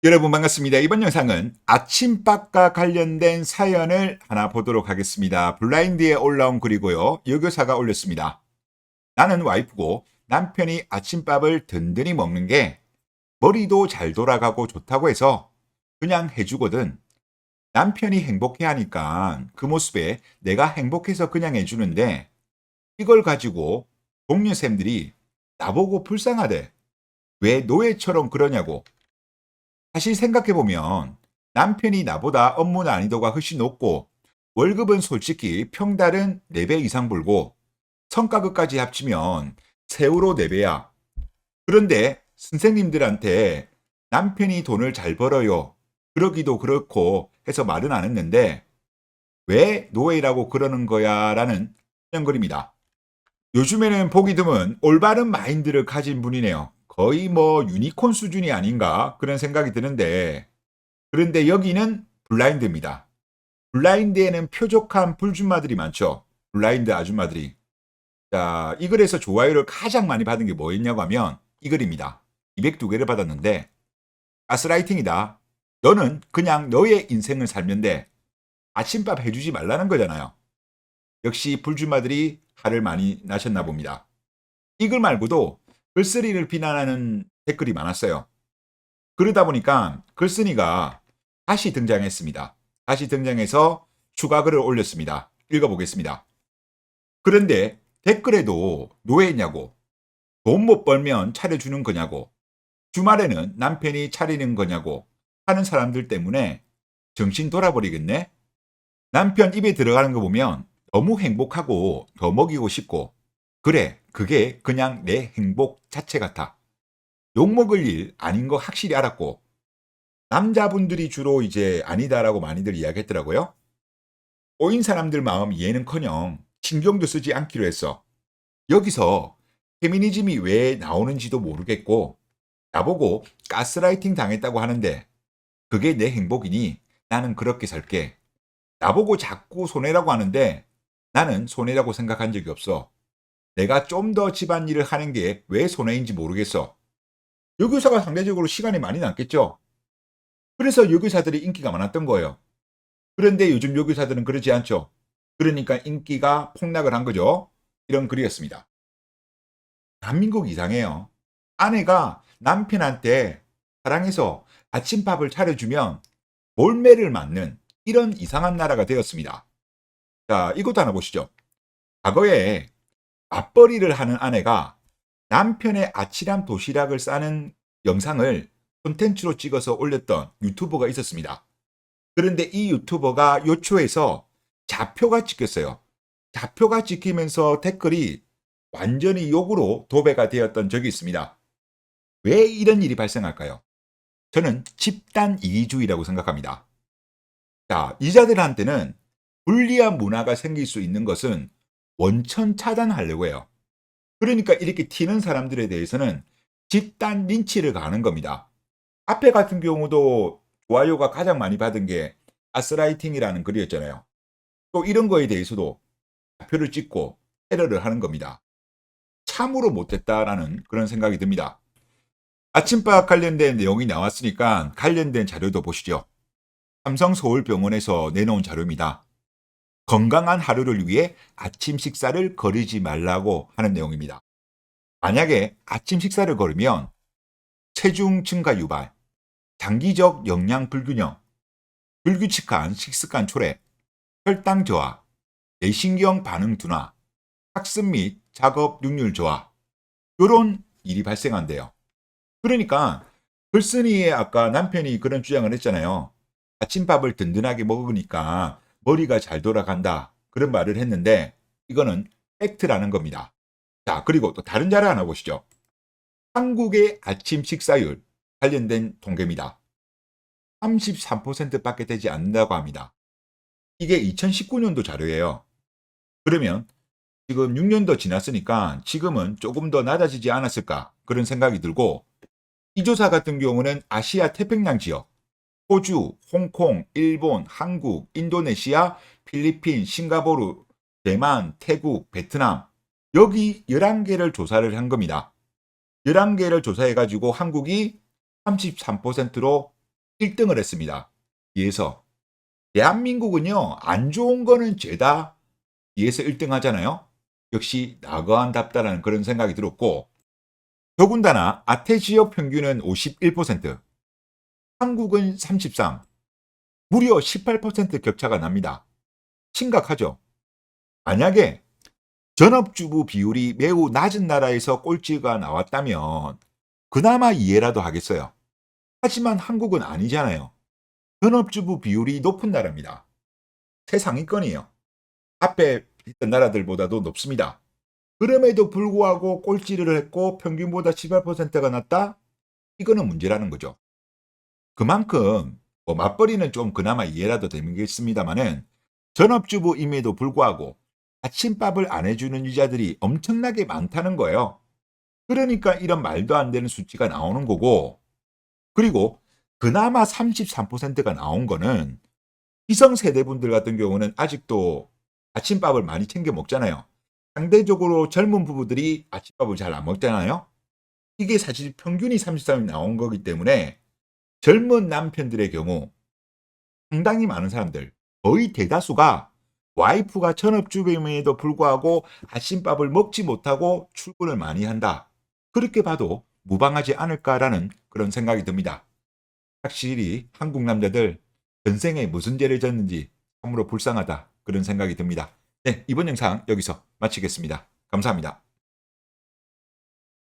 여러분 반갑습니다. 이번 영상은 아침밥과 관련된 사연을 하나 보도록 하겠습니다. 블라인드에 올라온 글이고요. 여교사가 올렸습니다. 나는 와이프고 남편이 아침밥을 든든히 먹는 게 머리도 잘 돌아가고 좋다고 해서 그냥 해주거든. 남편이 행복해 하니까 그 모습에 내가 행복해서 그냥 해주는데 이걸 가지고 동료쌤들이 나보고 불쌍하대. 왜 노예처럼 그러냐고. 사실 생각해보면 남편이 나보다 업무 난이도가 훨씬 높고 월급은 솔직히 평달은 4배 이상 벌고 성과급까지 합치면 세후로 4배야. 그런데 선생님들한테 남편이 돈을 잘 벌어요. 그러기도 그렇고 해서 말은 안 했는데 왜 노예라고 그러는 거야? 라는 글입니다. 요즘에는 보기 드문 올바른 마인드를 가진 분이네요. 거의 뭐 유니콘 수준이 아닌가 그런 생각이 드는데 그런데 여기는 블라인드입니다. 블라인드에는 표적한 불준마들이 많죠. 블라인드 아줌마들이. 자, 이 글에서 좋아요를 가장 많이 받은 게 뭐였냐고 하면 이 글입니다. 202개를 받았는데 가스라이팅이다. 너는 그냥 너의 인생을 살면 돼. 아침밥 해주지 말라는 거잖아요. 역시 불준마들이 화를 많이 나셨나 봅니다. 이 글 말고도 글쓰리를 비난하는 댓글이 많았어요. 그러다 보니까 글쓴이가 다시 등장했습니다. 다시 등장해서 추가 글을 올렸습니다. 읽어보겠습니다. 그런데 댓글에도 노예냐고, 돈 못 벌면 차려주는 거냐고, 주말에는 남편이 차리는 거냐고 하는 사람들 때문에 정신 돌아버리겠네? 남편 입에 들어가는 거 보면 너무 행복하고 더 먹이고 싶고, 그래, 그게 그냥 내 행복 자체 같아. 욕먹을 일 아닌 거 확실히 알았고, 남자분들이 주로 이제 아니다라고 많이들 이야기했더라고요. 꼬인 사람들 마음 이해는커녕 신경도 쓰지 않기로 했어. 여기서 페미니즘이 왜 나오는지도 모르겠고 나보고 가스라이팅 당했다고 하는데 그게 내 행복이니 나는 그렇게 살게. 나보고 자꾸 손해라고 하는데 나는 손해라고 생각한 적이 없어. 내가 좀 더 집안일을 하는 게 왜 손해인지 모르겠어. 여교사가 상대적으로 시간이 많이 남겠죠. 그래서 여교사들이 인기가 많았던 거예요. 그런데 요즘 요기사들은 그러지 않죠. 그러니까 인기가 폭락을 한 거죠. 이런 글이었습니다. 대한민국 이상해요. 아내가 남편한테 사랑해서 아침밥을 차려주면 몰매를 맞는 이런 이상한 나라가 되었습니다. 자, 이것도 하나 보시죠. 과거에 맞벌이를 하는 아내가 남편의 아찔한 도시락을 싸는 영상을 콘텐츠로 찍어서 올렸던 유튜버가 있었습니다. 그런데 이 유튜버가 요초에서 좌표가 찍혔어요. 좌표가 찍히면서 댓글이 완전히 욕으로 도배가 되었던 적이 있습니다. 왜 이런 일이 발생할까요? 저는 집단 이기주의라고 생각합니다. 자, 이자들한테는 불리한 문화가 생길 수 있는 것은 원천 차단하려고 해요. 그러니까 이렇게 튀는 사람들에 대해서는 집단 린치를 가는 겁니다. 앞에 같은 경우도 좋아요가 가장 많이 받은 게 가스라이팅이라는 글이었잖아요. 또 이런 거에 대해서도 좌표를 찍고 테러를 하는 겁니다. 참으로 못됐다라는 그런 생각이 듭니다. 아침밥 관련된 내용이 나왔으니까 관련된 자료도 보시죠. 삼성 서울병원에서 내놓은 자료입니다. 건강한 하루를 위해 아침 식사를 거르지 말라고 하는 내용입니다. 만약에 아침 식사를 거르면 체중 증가 유발, 장기적 영양 불균형, 불규칙한 식습관 초래, 혈당 저하, 뇌신경 반응 둔화, 학습 및 작업 능률 저하, 요런 일이 발생한대요. 그러니까 글쓴이의 아까 남편이 그런 주장을 했잖아요. 아침밥을 든든하게 먹으니까 머리가 잘 돌아간다. 그런 말을 했는데 이거는 팩트라는 겁니다. 자, 그리고 또 다른 자료 하나 보시죠. 한국의 아침 식사율 관련된 통계입니다. 33%밖에 되지 않는다고 합니다. 이게 2019년도 자료예요. 그러면 지금 6년 더 지났으니까 지금은 조금 더 낮아지지 않았을까 그런 생각이 들고 이 조사 같은 경우는 아시아 태평양 지역, 호주, 홍콩, 일본, 한국, 인도네시아, 필리핀, 싱가포르, 대만, 태국, 베트남 여기 11개를 조사를 한 겁니다. 11개를 조사해가지고 한국이 33%로 1등을 했습니다. 뒤에서 대한민국은요, 안 좋은 거는 죄다 뒤에서 1등 하잖아요. 역시 나그한답다라는 그런 생각이 들었고, 더군다나 아태 지역 평균은 51%, 한국은 33, 무려 18% 격차가 납니다. 심각하죠. 만약에 전업주부 비율이 매우 낮은 나라에서 꼴찌가 나왔다면 그나마 이해라도 하겠어요. 하지만 한국은 아니잖아요. 전업주부 비율이 높은 나라입니다. 최상위권이에요. 앞에 있던 나라들보다도 높습니다. 그럼에도 불구하고 꼴찌를 했고 평균보다 18%가 낮다? 이거는 문제라는 거죠. 그만큼 맞벌이는 좀 그나마 이해라도 되겠습니다만은 전업주부임에도 불구하고 아침밥을 안 해주는 유자들이 엄청나게 많다는 거예요. 그러니까 이런 말도 안 되는 수치가 나오는 거고, 그리고 그나마 33%가 나온 거는 기성세대분들 같은 경우는 아직도 아침밥을 많이 챙겨 먹잖아요. 상대적으로 젊은 부부들이 아침밥을 잘 안 먹잖아요. 이게 사실 평균이 33이 나온 거기 때문에 젊은 남편들의 경우 상당히 많은 사람들, 거의 대다수가 와이프가 전업주부임에도 불구하고 아침밥을 먹지 못하고 출근을 많이 한다. 그렇게 봐도 무방하지 않을까라는 그런 생각이 듭니다. 확실히 한국 남자들 전생에 무슨 죄를 졌는지 참으로 불쌍하다. 그런 생각이 듭니다. 네, 이번 영상 여기서 마치겠습니다. 감사합니다.